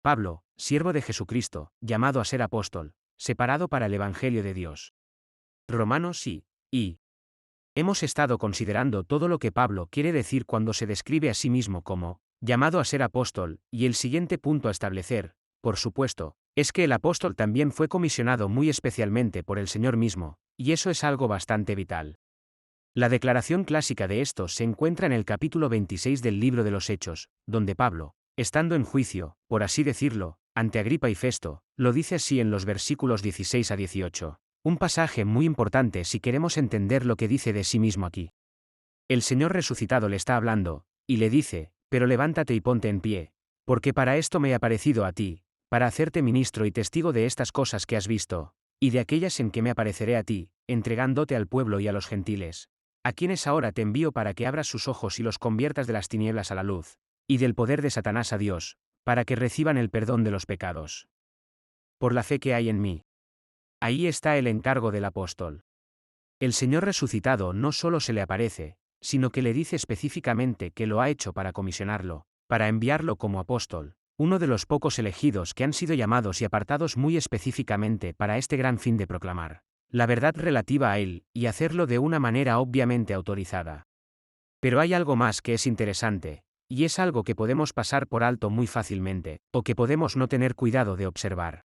Pablo, siervo de Jesucristo, llamado a ser apóstol, separado para el Evangelio de Dios. Romanos y. Hemos estado considerando todo lo que Pablo quiere decir cuando se describe a sí mismo como llamado a ser apóstol, y el siguiente punto a establecer, por supuesto, es que el apóstol también fue comisionado muy especialmente por el Señor mismo, y eso es algo bastante vital. La declaración clásica de esto se encuentra en el capítulo 26 del libro de los Hechos, donde Pablo, estando en juicio, por así decirlo, ante Agripa y Festo, lo dice así en los versículos 16 a 18. Un pasaje muy importante si queremos entender lo que dice de sí mismo aquí. El Señor resucitado le está hablando, y le dice, pero levántate y ponte en pie, porque para esto me he aparecido a ti, para hacerte ministro y testigo de estas cosas que has visto, y de aquellas en que me apareceré a ti, entregándote al pueblo y a los gentiles, a quienes ahora te envío para que abras sus ojos y los conviertas de las tinieblas a la luz, y del poder de Satanás a Dios, para que reciban el perdón de los pecados. Por la fe que hay en mí. Ahí está el encargo del apóstol. El Señor resucitado no solo se le aparece, sino que le dice específicamente que lo ha hecho para comisionarlo, para enviarlo como apóstol, uno de los pocos elegidos que han sido llamados y apartados muy específicamente para este gran fin de proclamar la verdad relativa a él, y hacerlo de una manera obviamente autorizada. Pero hay algo más que es interesante, y es algo que podemos pasar por alto muy fácilmente, o que podemos no tener cuidado de observar.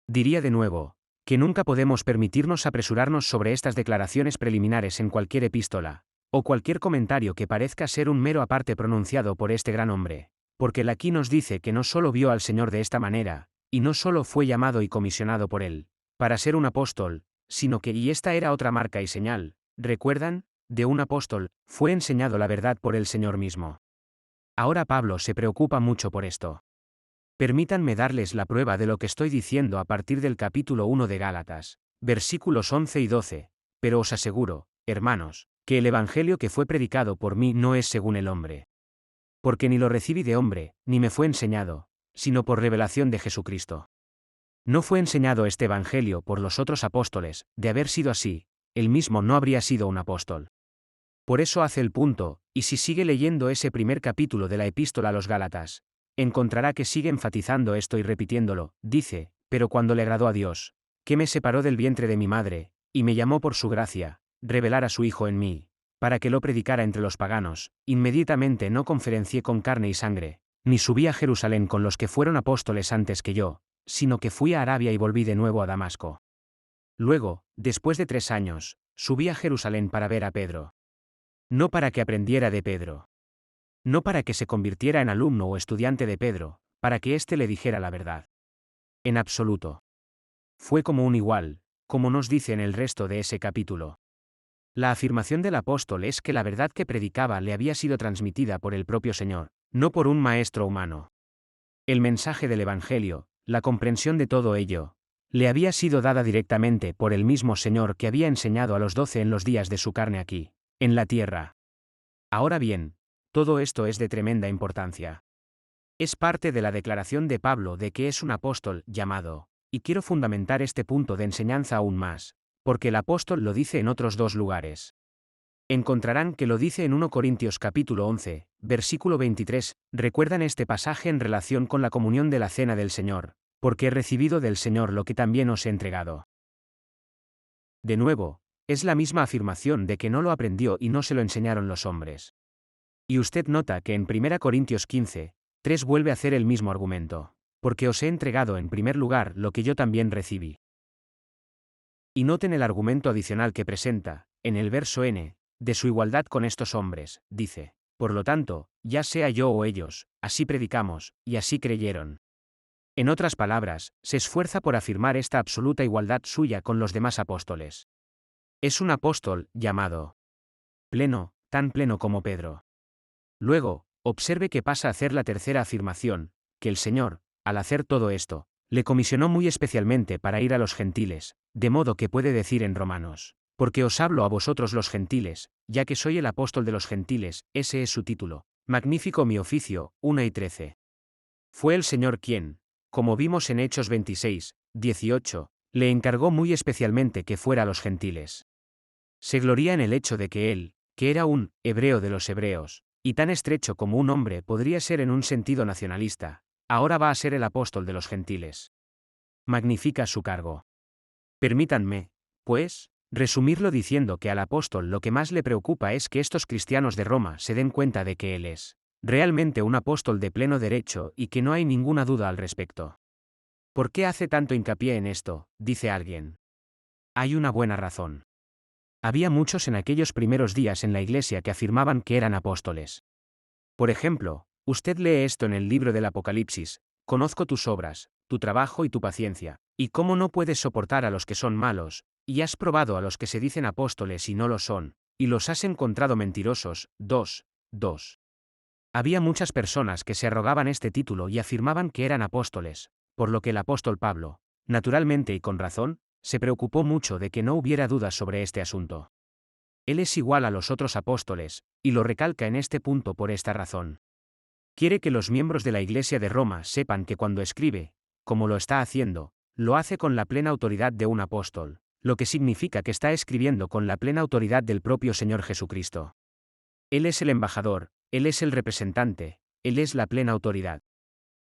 Diría de nuevo, que nunca podemos permitirnos apresurarnos sobre estas declaraciones preliminares en cualquier epístola, o cualquier comentario que parezca ser un mero aparte pronunciado por este gran hombre, porque él aquí nos dice que no solo vio al Señor de esta manera, y no solo fue llamado y comisionado por él, para ser un apóstol, sino que, y esta era otra marca y señal, ¿recuerdan? De un apóstol, fue enseñado la verdad por el Señor mismo. Ahora Pablo se preocupa mucho por esto. Permítanme darles la prueba de lo que estoy diciendo a partir del capítulo 1 de Gálatas, versículos 11 y 12, pero os aseguro, hermanos, que el evangelio que fue predicado por mí no es según el hombre. Porque ni lo recibí de hombre, ni me fue enseñado, sino por revelación de Jesucristo. No fue enseñado este evangelio por los otros apóstoles, de haber sido así, él mismo no habría sido un apóstol. Por eso hace el punto, y si sigue leyendo ese primer capítulo de la epístola a los Gálatas, encontrará que sigue enfatizando esto y repitiéndolo, dice, pero cuando le agradó a Dios, que me separó del vientre de mi madre, y me llamó por su gracia, revelar a su Hijo en mí, para que lo predicara entre los paganos, inmediatamente no conferencié con carne y sangre, ni subí a Jerusalén con los que fueron apóstoles antes que yo, sino que fui a Arabia y volví de nuevo a Damasco. Luego, después de 3 años, subí a Jerusalén para ver a Pedro. No para que aprendiera de Pedro. No para que se convirtiera en alumno o estudiante de Pedro, para que éste le dijera la verdad. En absoluto. Fue como un igual, como nos dice en el resto de ese capítulo. La afirmación del apóstol es que la verdad que predicaba le había sido transmitida por el propio Señor, no por un maestro humano. El mensaje del Evangelio, la comprensión de todo ello, le había sido dada directamente por el mismo Señor que había enseñado a los 12 en los días de su carne aquí, en la tierra. Ahora bien, todo esto es de tremenda importancia. Es parte de la declaración de Pablo de que es un apóstol llamado, y quiero fundamentar este punto de enseñanza aún más, porque el apóstol lo dice en otros 2 lugares. Encontrarán que lo dice en 1 Corintios capítulo 11, versículo 23, recuerdan este pasaje en relación con la comunión de la cena del Señor, porque he recibido del Señor lo que también os he entregado. De nuevo, es la misma afirmación de que no lo aprendió y no se lo enseñaron los hombres. Y usted nota que en 1 Corintios 15, 3 vuelve a hacer el mismo argumento, porque os he entregado en primer lugar lo que yo también recibí. Y noten el argumento adicional que presenta, en el verso N, de su igualdad con estos hombres, dice, por lo tanto, ya sea yo o ellos, así predicamos, y así creyeron. En otras palabras, se esfuerza por afirmar esta absoluta igualdad suya con los demás apóstoles. Es un apóstol, llamado pleno, tan pleno como Pedro. Luego, observe que pasa a hacer la tercera afirmación, que el Señor, al hacer todo esto, le comisionó muy especialmente para ir a los gentiles, de modo que puede decir en Romanos, porque os hablo a vosotros los gentiles, ya que soy el apóstol de los gentiles, ese es su título, magnífico mi oficio, 1 y 13. Fue el Señor quien, como vimos en Hechos 26, 18, le encargó muy especialmente que fuera a los gentiles. Se gloría en el hecho de que él, que era un hebreo de los hebreos, y tan estrecho como un hombre podría ser en un sentido nacionalista, ahora va a ser el apóstol de los gentiles. Magnifica su cargo. Permítanme, pues, resumirlo diciendo que al apóstol lo que más le preocupa es que estos cristianos de Roma se den cuenta de que él es realmente un apóstol de pleno derecho y que no hay ninguna duda al respecto. ¿Por qué hace tanto hincapié en esto?, dice alguien. Hay una buena razón. Había muchos en aquellos primeros días en la iglesia que afirmaban que eran apóstoles. Por ejemplo, usted lee esto en el libro del Apocalipsis: conozco tus obras, tu trabajo y tu paciencia, y cómo no puedes soportar a los que son malos, y has probado a los que se dicen apóstoles y no lo son, y los has encontrado mentirosos. 2. Había muchas personas que se arrogaban este título y afirmaban que eran apóstoles, por lo que el apóstol Pablo, naturalmente y con razón, se preocupó mucho de que no hubiera dudas sobre este asunto. Él es igual a los otros apóstoles, y lo recalca en este punto por esta razón. Quiere que los miembros de la Iglesia de Roma sepan que cuando escribe, como lo está haciendo, lo hace con la plena autoridad de un apóstol, lo que significa que está escribiendo con la plena autoridad del propio Señor Jesucristo. Él es el embajador, Él es el representante, Él es la plena autoridad.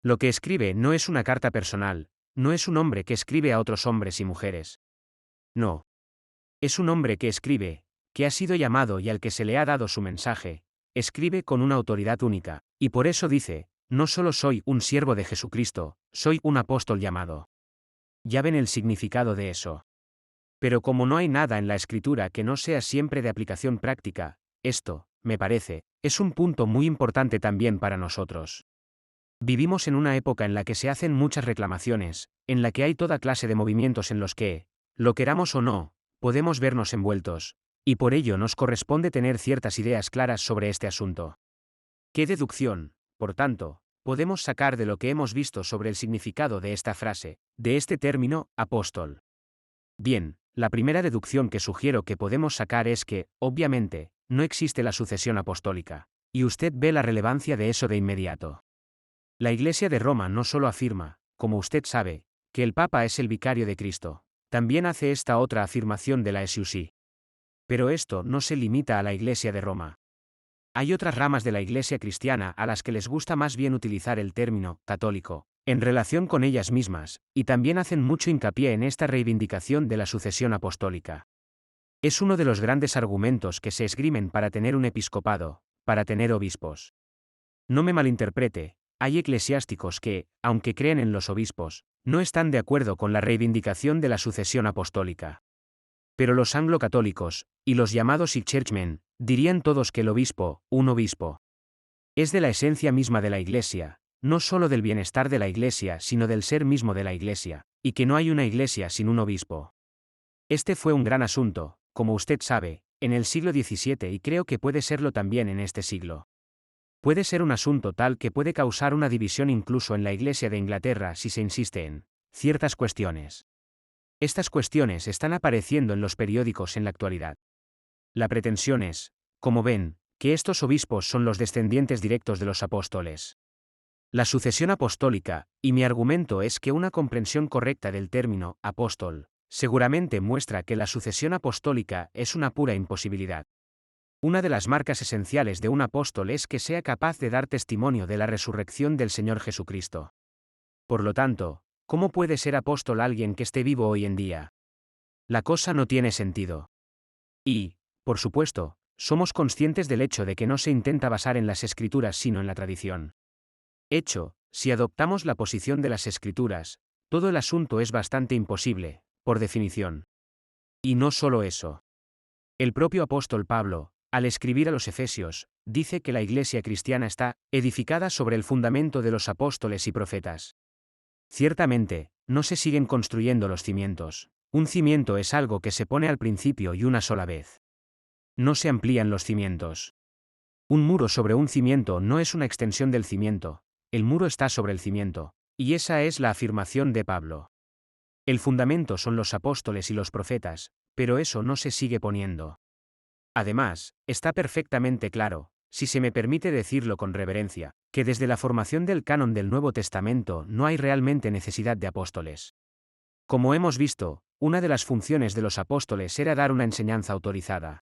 Lo que escribe no es una carta personal, no es un hombre que escribe a otros hombres y mujeres. No. Es un hombre que escribe, que ha sido llamado y al que se le ha dado su mensaje, escribe con una autoridad única, y por eso dice: no solo soy un siervo de Jesucristo, soy un apóstol llamado. Ya ven el significado de eso. Pero como no hay nada en la Escritura que no sea siempre de aplicación práctica, esto, me parece, es un punto muy importante también para nosotros. Vivimos en una época en la que se hacen muchas reclamaciones, en la que hay toda clase de movimientos en los que, lo queramos o no, podemos vernos envueltos, y por ello nos corresponde tener ciertas ideas claras sobre este asunto. ¿Qué deducción, por tanto, podemos sacar de lo que hemos visto sobre el significado de esta frase, de este término, apóstol? Bien, la primera deducción que sugiero que podemos sacar es que, obviamente, no existe la sucesión apostólica, y usted ve la relevancia de eso de inmediato. La Iglesia de Roma no solo afirma, como usted sabe, que el Papa es el vicario de Cristo, también hace esta otra afirmación de la SUC. Pero esto no se limita a la Iglesia de Roma. Hay otras ramas de la Iglesia cristiana a las que les gusta más bien utilizar el término católico en relación con ellas mismas, y también hacen mucho hincapié en esta reivindicación de la sucesión apostólica. Es uno de los grandes argumentos que se esgrimen para tener un episcopado, para tener obispos. No me malinterprete, hay eclesiásticos que, aunque creen en los obispos, no están de acuerdo con la reivindicación de la sucesión apostólica. Pero los anglo-católicos, y los llamados churchmen, dirían todos que el obispo, un obispo, es de la esencia misma de la Iglesia, no solo del bienestar de la Iglesia sino del ser mismo de la Iglesia, y que no hay una Iglesia sin un obispo. Este fue un gran asunto, como usted sabe, en el siglo XVII y creo que puede serlo también en este siglo. Puede ser un asunto tal que puede causar una división incluso en la Iglesia de Inglaterra si se insiste en ciertas cuestiones. Estas cuestiones están apareciendo en los periódicos en la actualidad. La pretensión es, como ven, que estos obispos son los descendientes directos de los apóstoles. La sucesión apostólica, y mi argumento es que una comprensión correcta del término apóstol, seguramente muestra que la sucesión apostólica es una pura imposibilidad. Una de las marcas esenciales de un apóstol es que sea capaz de dar testimonio de la resurrección del Señor Jesucristo. Por lo tanto, ¿cómo puede ser apóstol alguien que esté vivo hoy en día? La cosa no tiene sentido. Y, por supuesto, somos conscientes del hecho de que no se intenta basar en las Escrituras sino en la tradición. Hecho, si adoptamos la posición de las Escrituras, todo el asunto es bastante imposible, por definición. Y no solo eso. El propio apóstol Pablo, al escribir a los Efesios, dice que la Iglesia cristiana está edificada sobre el fundamento de los apóstoles y profetas. Ciertamente, no se siguen construyendo los cimientos. Un cimiento es algo que se pone al principio y una sola vez. No se amplían los cimientos. Un muro sobre un cimiento no es una extensión del cimiento, el muro está sobre el cimiento, y esa es la afirmación de Pablo. El fundamento son los apóstoles y los profetas, pero eso no se sigue poniendo. Además, está perfectamente claro, si se me permite decirlo con reverencia, que desde la formación del canon del Nuevo Testamento no hay realmente necesidad de apóstoles. Como hemos visto, una de las funciones de los apóstoles era dar una enseñanza autorizada.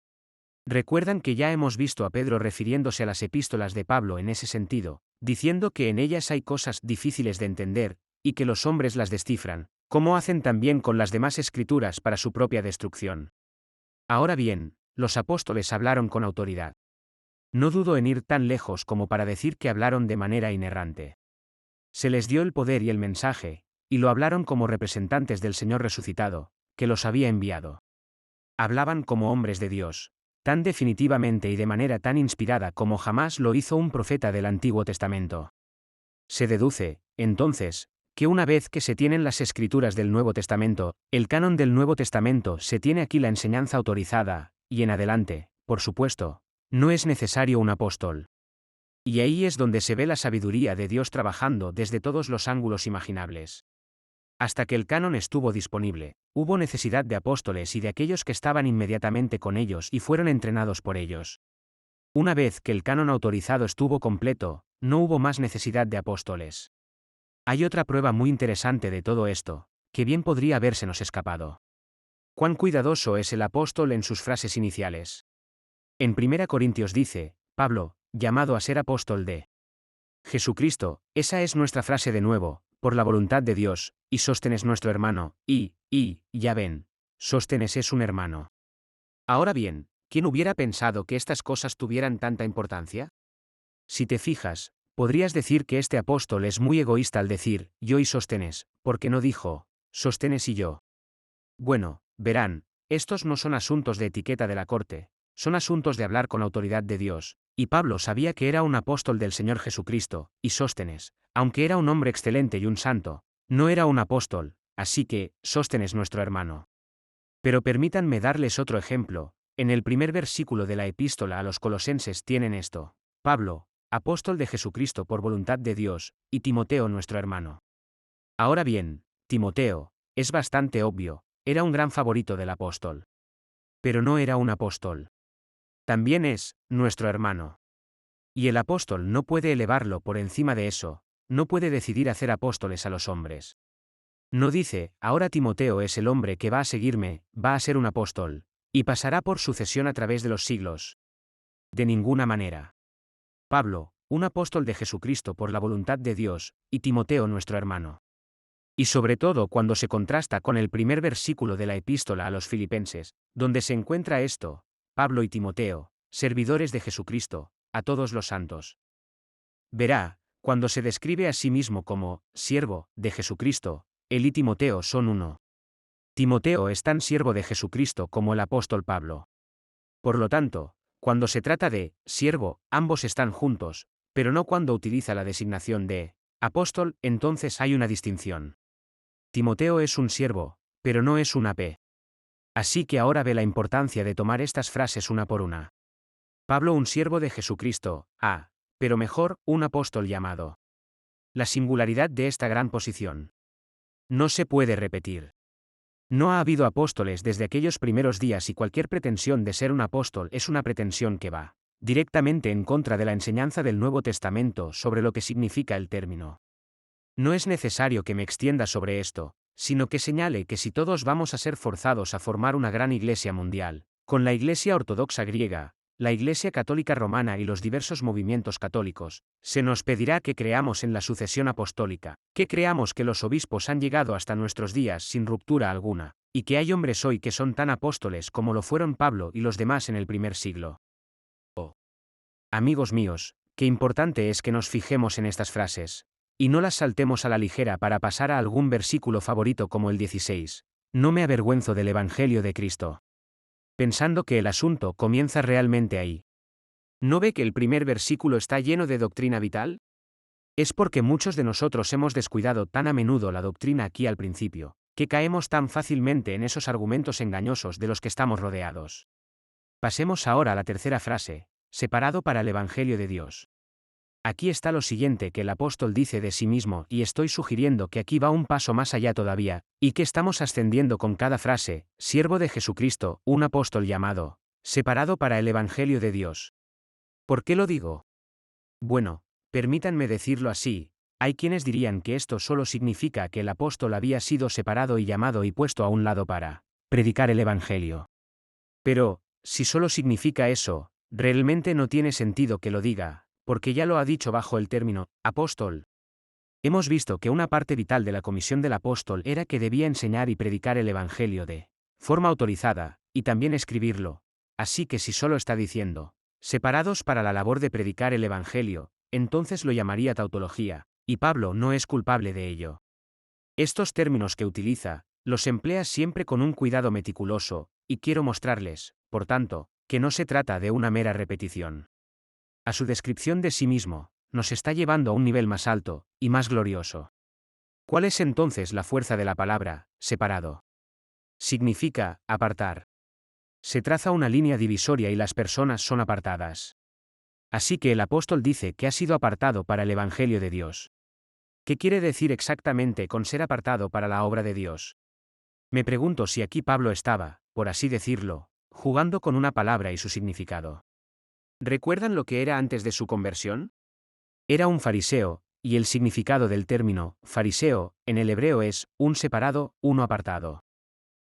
Recuerdan que ya hemos visto a Pedro refiriéndose a las epístolas de Pablo en ese sentido, diciendo que en ellas hay cosas difíciles de entender, y que los hombres las descifran, como hacen también con las demás escrituras para su propia destrucción. Ahora bien, los apóstoles hablaron con autoridad. No dudo en ir tan lejos como para decir que hablaron de manera inerrante. Se les dio el poder y el mensaje, y lo hablaron como representantes del Señor resucitado, que los había enviado. Hablaban como hombres de Dios, tan definitivamente y de manera tan inspirada como jamás lo hizo un profeta del Antiguo Testamento. Se deduce, entonces, que una vez que se tienen las escrituras del Nuevo Testamento, el canon del Nuevo Testamento, se tiene aquí la enseñanza autorizada, y en adelante, por supuesto, no es necesario un apóstol. Y ahí es donde se ve la sabiduría de Dios trabajando desde todos los ángulos imaginables. Hasta que el canon estuvo disponible, hubo necesidad de apóstoles y de aquellos que estaban inmediatamente con ellos y fueron entrenados por ellos. Una vez que el canon autorizado estuvo completo, no hubo más necesidad de apóstoles. Hay otra prueba muy interesante de todo esto, que bien podría habérsenos escapado. Cuán cuidadoso es el apóstol en sus frases iniciales. En 1 Corintios dice, Pablo, llamado a ser apóstol de Jesucristo, esa es nuestra frase de nuevo, por la voluntad de Dios, y Sóstenes nuestro hermano, ya ven, Sóstenes es un hermano. Ahora bien, ¿quién hubiera pensado que estas cosas tuvieran tanta importancia? Si te fijas, podrías decir que este apóstol es muy egoísta al decir, yo y Sóstenes, porque no dijo, Sóstenes y yo. Bueno, verán, estos no son asuntos de etiqueta de la corte, son asuntos de hablar con autoridad de Dios, y Pablo sabía que era un apóstol del Señor Jesucristo, y Sóstenes, aunque era un hombre excelente y un santo, no era un apóstol, así que, Sóstenes nuestro hermano. Pero permítanme darles otro ejemplo, en el primer versículo de la epístola a los Colosenses tienen esto, Pablo, apóstol de Jesucristo por voluntad de Dios, y Timoteo nuestro hermano. Ahora bien, Timoteo, es bastante obvio, era un gran favorito del apóstol. Pero no era un apóstol. También es nuestro hermano. Y el apóstol no puede elevarlo por encima de eso, no puede decidir hacer apóstoles a los hombres. No dice, ahora Timoteo es el hombre que va a seguirme, va a ser un apóstol, y pasará por sucesión a través de los siglos. De ninguna manera. Pablo, un apóstol de Jesucristo por la voluntad de Dios, y Timoteo nuestro hermano. Y sobre todo cuando se contrasta con el primer versículo de la epístola a los Filipenses, donde se encuentra esto, Pablo y Timoteo, servidores de Jesucristo, a todos los santos. Verá, cuando se describe a sí mismo como siervo de Jesucristo, él y Timoteo son uno. Timoteo es tan siervo de Jesucristo como el apóstol Pablo. Por lo tanto, cuando se trata de siervo, ambos están juntos, pero no cuando utiliza la designación de apóstol, entonces hay una distinción. Timoteo es un siervo, pero no es un AP. Así que ahora ve la importancia de tomar estas frases una por una. Pablo un siervo de Jesucristo, pero mejor, un apóstol llamado. La singularidad de esta gran posición. No se puede repetir. No ha habido apóstoles desde aquellos primeros días y cualquier pretensión de ser un apóstol es una pretensión que va directamente en contra de la enseñanza del Nuevo Testamento sobre lo que significa el término. No es necesario que me extienda sobre esto, sino que señale que si todos vamos a ser forzados a formar una gran iglesia mundial, con la Iglesia Ortodoxa griega, la Iglesia Católica Romana y los diversos movimientos católicos, se nos pedirá que creamos en la sucesión apostólica, que creamos que los obispos han llegado hasta nuestros días sin ruptura alguna, y que hay hombres hoy que son tan apóstoles como lo fueron Pablo y los demás en el primer siglo. Oh. Amigos míos, qué importante es que nos fijemos en estas frases, y no las saltemos a la ligera para pasar a algún versículo favorito como el 16. No me avergüenzo del Evangelio de Cristo. Pensando que el asunto comienza realmente ahí. ¿No ve que el primer versículo está lleno de doctrina vital? Es porque muchos de nosotros hemos descuidado tan a menudo la doctrina aquí al principio, que caemos tan fácilmente en esos argumentos engañosos de los que estamos rodeados. Pasemos ahora a la tercera frase, separado para el Evangelio de Dios. Aquí está lo siguiente que el apóstol dice de sí mismo, y estoy sugiriendo que aquí va un paso más allá todavía, y que estamos ascendiendo con cada frase, siervo de Jesucristo, un apóstol llamado, separado para el Evangelio de Dios. ¿Por qué lo digo? Bueno, permítanme decirlo así, hay quienes dirían que esto solo significa que el apóstol había sido separado y llamado y puesto a un lado para predicar el Evangelio. Pero, si solo significa eso, realmente no tiene sentido que lo diga, porque ya lo ha dicho bajo el término apóstol. Hemos visto que una parte vital de la comisión del apóstol era que debía enseñar y predicar el Evangelio de forma autorizada, y también escribirlo. Así que si solo está diciendo, separados para la labor de predicar el Evangelio, entonces lo llamaría tautología, y Pablo no es culpable de ello. Estos términos que utiliza, los emplea siempre con un cuidado meticuloso, y quiero mostrarles, por tanto, que no se trata de una mera repetición. A su descripción de sí mismo, nos está llevando a un nivel más alto, y más glorioso. ¿Cuál es entonces la fuerza de la palabra, separado? Significa, apartar. Se traza una línea divisoria y las personas son apartadas. Así que el apóstol dice que ha sido apartado para el Evangelio de Dios. ¿Qué quiere decir exactamente con ser apartado para la obra de Dios? Me pregunto si aquí Pablo estaba, por así decirlo, jugando con una palabra y su significado. ¿Recuerdan lo que era antes de su conversión? Era un fariseo, y el significado del término fariseo en el hebreo es un separado, uno apartado.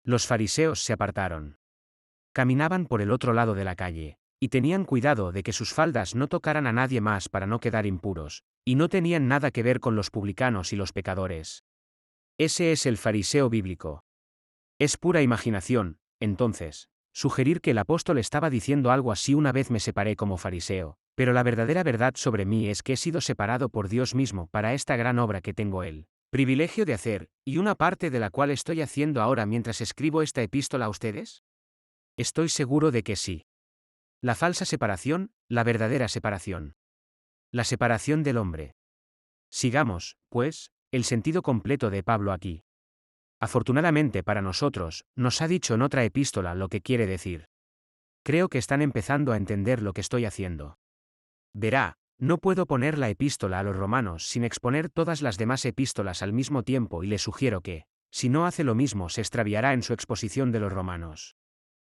Los fariseos se apartaron. Caminaban por el otro lado de la calle, y tenían cuidado de que sus faldas no tocaran a nadie más para no quedar impuros, y no tenían nada que ver con los publicanos y los pecadores. Ese es el fariseo bíblico. Es pura imaginación, entonces, sugerir que el apóstol estaba diciendo algo así: una vez me separé como fariseo, pero la verdadera verdad sobre mí es que he sido separado por Dios mismo para esta gran obra que tengo el privilegio de hacer, y una parte de la cual estoy haciendo ahora mientras escribo esta epístola a ustedes. Estoy seguro de que sí. La falsa separación, la verdadera separación. La separación del hombre. Sigamos, pues, el sentido completo de Pablo aquí. Afortunadamente para nosotros, nos ha dicho en otra epístola lo que quiere decir. Creo que están empezando a entender lo que estoy haciendo. Verá, no puedo poner la epístola a los romanos sin exponer todas las demás epístolas al mismo tiempo, y le sugiero que, si no hace lo mismo, se extraviará en su exposición de los romanos.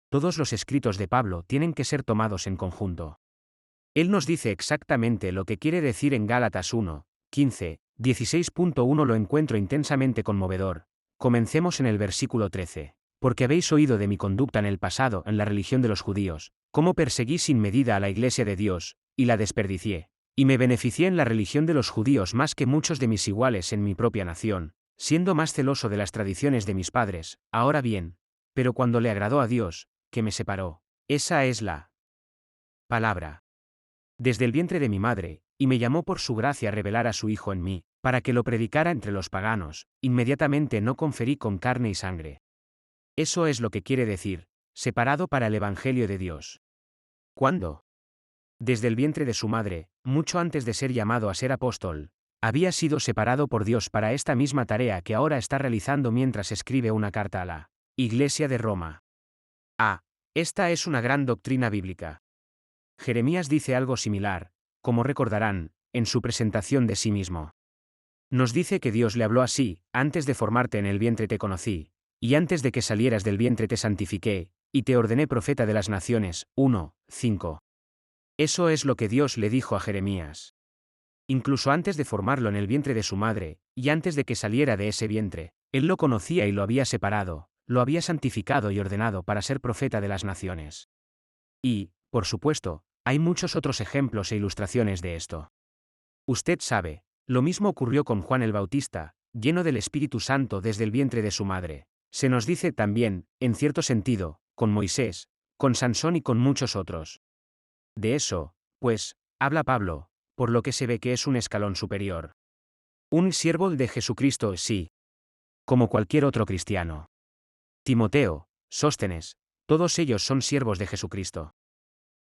Todos los escritos de Pablo tienen que ser tomados en conjunto. Él nos dice exactamente lo que quiere decir en Gálatas 1, 15, 16.1. Lo encuentro intensamente conmovedor. Comencemos en el versículo 13. Porque habéis oído de mi conducta en el pasado en la religión de los judíos, cómo perseguí sin medida a la iglesia de Dios, y la desperdicié. Y me beneficié en la religión de los judíos más que muchos de mis iguales en mi propia nación, siendo más celoso de las tradiciones de mis padres. Ahora bien, pero cuando le agradó a Dios, que me separó. Esa es la palabra. Desde el vientre de mi madre, y me llamó por su gracia a revelar a su Hijo en mí, para que lo predicara entre los paganos, inmediatamente no conferí con carne y sangre. Eso es lo que quiere decir, separado para el Evangelio de Dios. ¿Cuándo? Desde el vientre de su madre, mucho antes de ser llamado a ser apóstol, había sido separado por Dios para esta misma tarea que ahora está realizando mientras escribe una carta a la Iglesia de Roma. Esta es una gran doctrina bíblica. Jeremías dice algo similar, como recordarán, en su presentación de sí mismo. Nos dice que Dios le habló así: antes de formarte en el vientre te conocí, y antes de que salieras del vientre te santifiqué, y te ordené profeta de las naciones. 1, 5. Eso es lo que Dios le dijo a Jeremías. Incluso antes de formarlo en el vientre de su madre, y antes de que saliera de ese vientre, Él lo conocía y lo había separado, lo había santificado y ordenado para ser profeta de las naciones. Y, por supuesto, hay muchos otros ejemplos e ilustraciones de esto. Usted sabe, lo mismo ocurrió con Juan el Bautista, lleno del Espíritu Santo desde el vientre de su madre. Se nos dice también, en cierto sentido, con Moisés, con Sansón y con muchos otros. De eso, pues, habla Pablo, por lo que se ve que es un escalón superior. Un siervo de Jesucristo, sí. Como cualquier otro cristiano. Timoteo, Sóstenes, todos ellos son siervos de Jesucristo.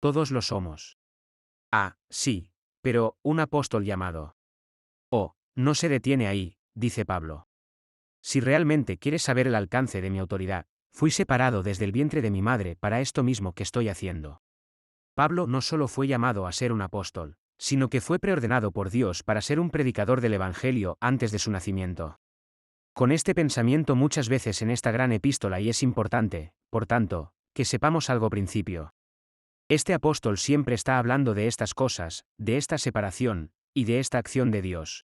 Todos lo somos. Sí, pero un apóstol llamado. No se detiene ahí, dice Pablo. Si realmente quieres saber el alcance de mi autoridad, fui separado desde el vientre de mi madre para esto mismo que estoy haciendo. Pablo no solo fue llamado a ser un apóstol, sino que fue preordenado por Dios para ser un predicador del Evangelio antes de su nacimiento. Con este pensamiento muchas veces en esta gran epístola, y es importante, por tanto, que sepamos algo principio. Este apóstol siempre está hablando de estas cosas, de esta separación, y de esta acción de Dios.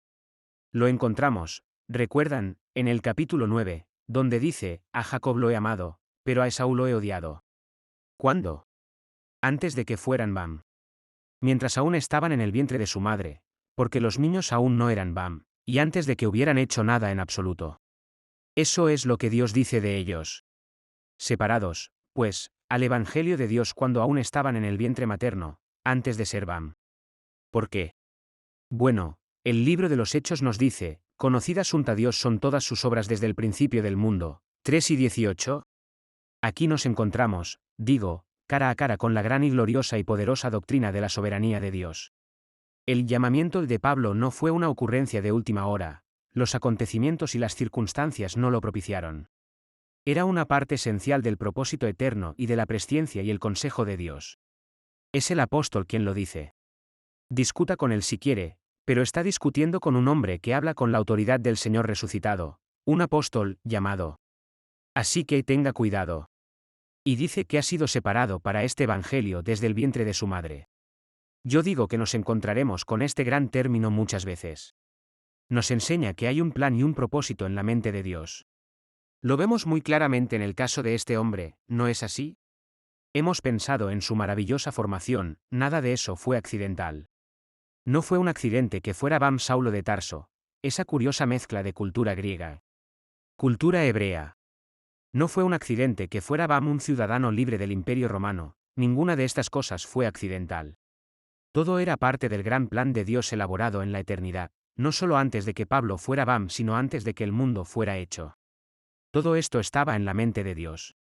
Lo encontramos, recuerdan, en el capítulo 9, donde dice: a Jacob lo he amado, pero a Esaú lo he odiado. ¿Cuándo? Antes de que fueran Bam. mientras aún estaban en el vientre de su madre, porque los niños aún no eran Bam, y antes de que hubieran hecho nada en absoluto. Eso es lo que Dios dice de ellos. Separados, pues, al Evangelio de Dios cuando aún estaban en el vientre materno, antes de ser Bam. ¿Por qué? Bueno, el libro de los Hechos nos dice, conocidas junto a Dios son todas sus obras desde el principio del mundo, 3:18. Aquí nos encontramos, digo, cara a cara con la gran y gloriosa y poderosa doctrina de la soberanía de Dios. El llamamiento de Pablo no fue una ocurrencia de última hora, los acontecimientos y las circunstancias no lo propiciaron. Era una parte esencial del propósito eterno y de la presciencia y el consejo de Dios. Es el apóstol quien lo dice. Discuta con él si quiere, pero está discutiendo con un hombre que habla con la autoridad del Señor resucitado, un apóstol, llamado. Así que tenga cuidado. Y dice que ha sido separado para este evangelio desde el vientre de su madre. Yo digo que nos encontraremos con este gran término muchas veces. Nos enseña que hay un plan y un propósito en la mente de Dios. Lo vemos muy claramente en el caso de este hombre, ¿no es así? Hemos pensado en su maravillosa formación, nada de eso fue accidental. No fue un accidente que fuera Bam Saulo de Tarso, esa curiosa mezcla de cultura griega. Cultura hebrea. No fue un accidente que fuera Bam un ciudadano libre del Imperio Romano, ninguna de estas cosas fue accidental. Todo era parte del gran plan de Dios elaborado en la eternidad, no solo antes de que Pablo fuera Bam sino antes de que el mundo fuera hecho. Todo esto estaba en la mente de Dios.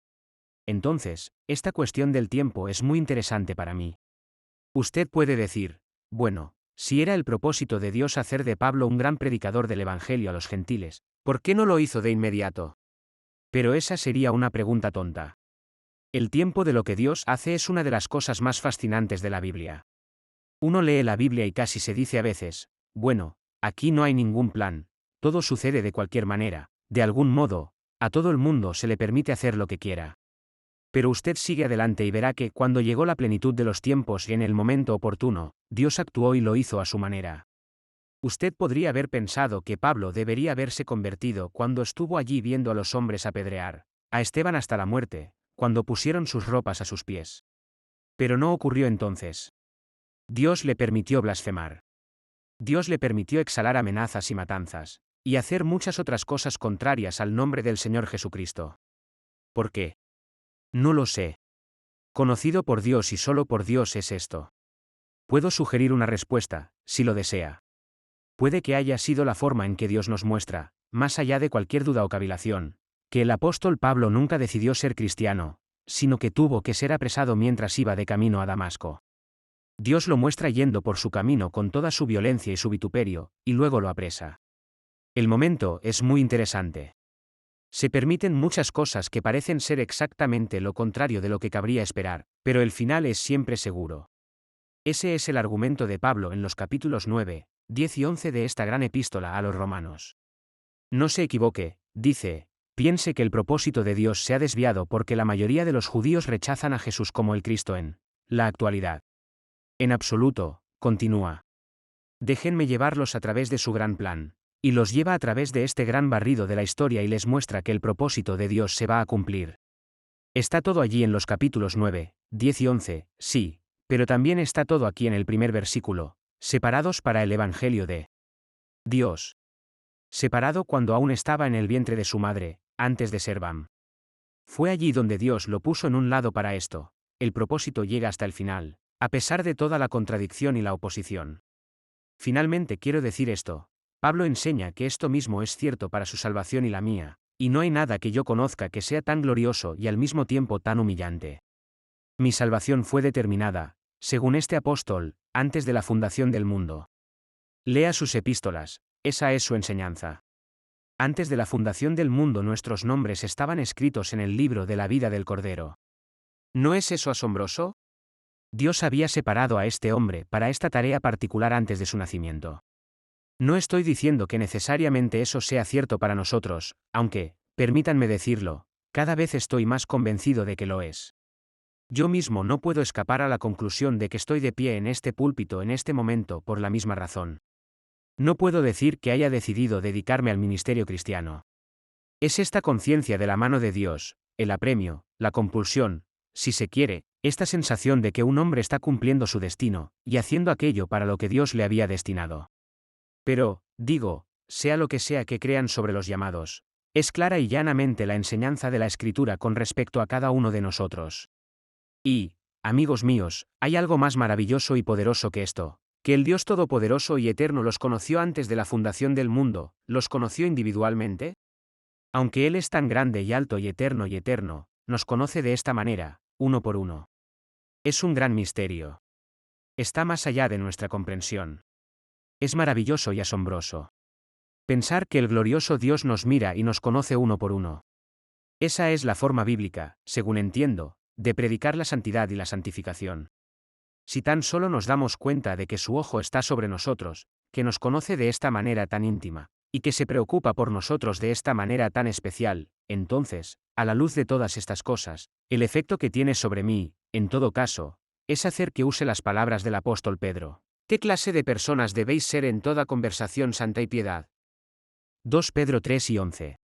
Entonces, esta cuestión del tiempo es muy interesante para mí. Usted puede decir, bueno, si era el propósito de Dios hacer de Pablo un gran predicador del Evangelio a los gentiles, ¿por qué no lo hizo de inmediato? Pero esa sería una pregunta tonta. El tiempo de lo que Dios hace es una de las cosas más fascinantes de la Biblia. Uno lee la Biblia y casi se dice a veces, bueno, aquí no hay ningún plan, todo sucede de cualquier manera, de algún modo, a todo el mundo se le permite hacer lo que quiera. Pero usted sigue adelante y verá que, cuando llegó la plenitud de los tiempos y en el momento oportuno, Dios actuó y lo hizo a su manera. Usted podría haber pensado que Pablo debería haberse convertido cuando estuvo allí viendo a los hombres apedrear a Esteban hasta la muerte, cuando pusieron sus ropas a sus pies. Pero no ocurrió entonces. Dios le permitió blasfemar. Dios le permitió exhalar amenazas y matanzas, y hacer muchas otras cosas contrarias al nombre del Señor Jesucristo. ¿Por qué? No lo sé. Conocido por Dios y solo por Dios es esto. Puedo sugerir una respuesta, si lo desea. Puede que haya sido la forma en que Dios nos muestra, más allá de cualquier duda o cavilación, que el apóstol Pablo nunca decidió ser cristiano, sino que tuvo que ser apresado mientras iba de camino a Damasco. Dios lo muestra yendo por su camino con toda su violencia y su vituperio, y luego lo apresa. El momento es muy interesante. Se permiten muchas cosas que parecen ser exactamente lo contrario de lo que cabría esperar, pero el final es siempre seguro. Ese es el argumento de Pablo en los capítulos 9, 10 y 11 de esta gran epístola a los romanos. No se equivoque, dice, piense que el propósito de Dios se ha desviado porque la mayoría de los judíos rechazan a Jesús como el Cristo en la actualidad. En absoluto, continúa. Déjenme llevarlos a través de su gran plan, y los lleva a través de este gran barrido de la historia y les muestra que el propósito de Dios se va a cumplir. Está todo allí en los capítulos 9, 10 y 11, sí, pero también está todo aquí en el primer versículo, separados para el Evangelio de Dios. Separado cuando aún estaba en el vientre de su madre, antes de ser Bam. Fue allí donde Dios lo puso en un lado para esto, el propósito llega hasta el final, a pesar de toda la contradicción y la oposición. Finalmente quiero decir esto, Pablo enseña que esto mismo es cierto para su salvación y la mía, y no hay nada que yo conozca que sea tan glorioso y al mismo tiempo tan humillante. Mi salvación fue determinada, según este apóstol, antes de la fundación del mundo. Lea sus epístolas, esa es su enseñanza. Antes de la fundación del mundo nuestros nombres estaban escritos en el libro de la vida del Cordero. ¿No es eso asombroso? Dios había separado a este hombre para esta tarea particular antes de su nacimiento. No estoy diciendo que necesariamente eso sea cierto para nosotros, aunque, permítanme decirlo, cada vez estoy más convencido de que lo es. Yo mismo no puedo escapar a la conclusión de que estoy de pie en este púlpito en este momento por la misma razón. No puedo decir que haya decidido dedicarme al ministerio cristiano. Es esta conciencia de la mano de Dios, el apremio, la compulsión, si se quiere, Esta sensación de que un hombre está cumpliendo su destino, y haciendo aquello para lo que Dios le había destinado. Pero, digo, sea lo que sea que crean sobre los llamados, es clara y llanamente la enseñanza de la Escritura con respecto a cada uno de nosotros. Y, amigos míos, hay algo más maravilloso y poderoso que esto, que el Dios Todopoderoso y Eterno los conoció antes de la fundación del mundo, ¿los conoció individualmente? Aunque Él es tan grande y eterno, nos conoce de esta manera, uno por uno. Es un gran misterio. Está más allá de nuestra comprensión. Es maravilloso y asombroso. Pensar que el glorioso Dios nos mira y nos conoce uno por uno. Esa es la forma bíblica, según entiendo, de predicar la santidad y la santificación. Si tan solo nos damos cuenta de que su ojo está sobre nosotros, que nos conoce de esta manera tan íntima, y que se preocupa por nosotros de esta manera tan especial, entonces, a la luz de todas estas cosas, el efecto que tiene sobre mí, en todo caso, es hacer que use las palabras del apóstol Pedro. ¿Qué clase de personas debéis ser en toda conversación santa y piedad? 2 Pedro 3 y 11.